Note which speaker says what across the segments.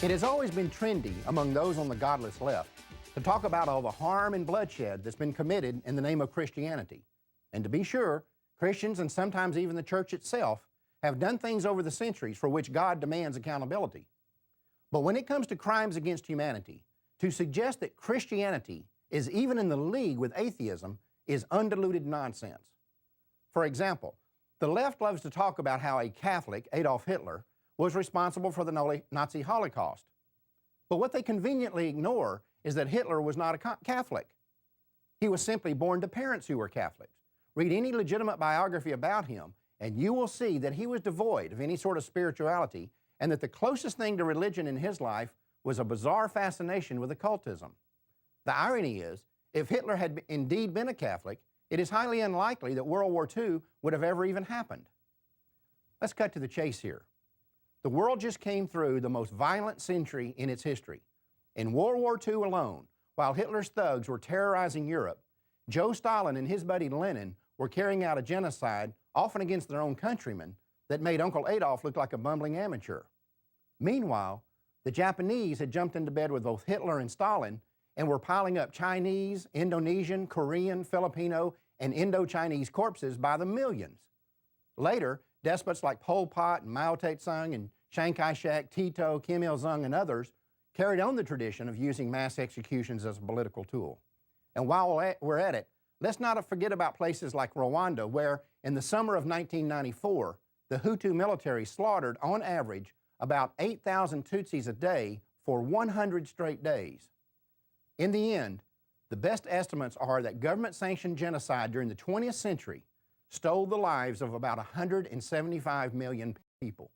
Speaker 1: It has always been trendy among those on the godless left to talk about all the harm and bloodshed that's been committed in the name of Christianity. And to be sure, Christians and sometimes even the church itself have done things over the centuries for which God demands accountability. But when it comes to crimes against humanity, to suggest that Christianity is even in the league with atheism is undiluted nonsense. For example, the left loves to talk about how a Catholic, Adolf Hitler, was responsible for the Nazi Holocaust. But what they conveniently ignore is that Hitler was not a Catholic. He was simply born to parents who were Catholics. Read any legitimate biography about him, and you will see that he was devoid of any sort of spirituality, and that the closest thing to religion in his life was a bizarre fascination with occultism. The irony is, if Hitler had indeed been a Catholic, it is highly unlikely that World War II would have ever even happened. Let's cut to the chase here. The world just came through the most violent century in its history. In World War II alone, while Hitler's thugs were terrorizing Europe, Joe Stalin and his buddy Lenin were carrying out a genocide, often against their own countrymen, that made Uncle Adolf look like a bumbling amateur. Meanwhile, the Japanese had jumped into bed with both Hitler and Stalin and were piling up Chinese, Indonesian, Korean, Filipino, and Indo-Chinese corpses by the millions. Later, despots like Pol Pot and Mao Tse-tung and Chiang Kai-shek, Tito, Kim Il-sung, and others carried on the tradition of using mass executions as a political tool. And while we're at it, let's not forget about places like Rwanda, where in the summer of 1994, the Hutu military slaughtered, on average, about 8,000 Tutsis a day for 100 straight days. In the end, the best estimates are that government-sanctioned genocide during the 20th century stole the lives of about 175 million people.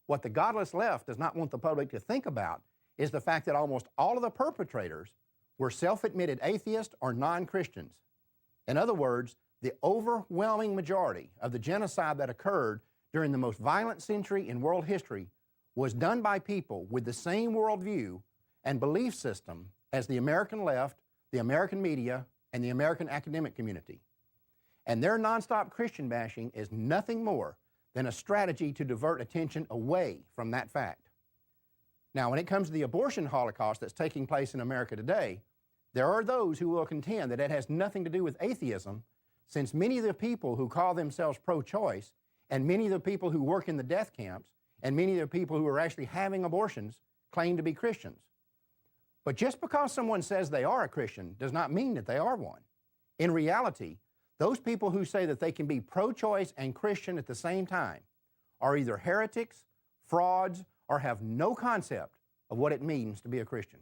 Speaker 1: What the godless left does not want the public to think about is the fact that almost all of the perpetrators were self-admitted atheists or non-Christians. In other words, the overwhelming majority of the genocide that occurred during the most violent century in world history was done by people with the same worldview and belief system as the American left, the American media, and the American academic community. And their nonstop Christian bashing is nothing more than a strategy to divert attention away from that fact. Now, when it comes to the abortion holocaust that's taking place in America today, there are those who will contend that it has nothing to do with atheism, since many of the people who call themselves pro-choice, and many of the people who work in the death camps, and many of the people who are actually having abortions claim to be Christians. But just because someone says they are a Christian does not mean that they are one. In reality, those people who say that they can be pro-choice and Christian at the same time are either heretics, frauds, or have no concept of what it means to be a Christian.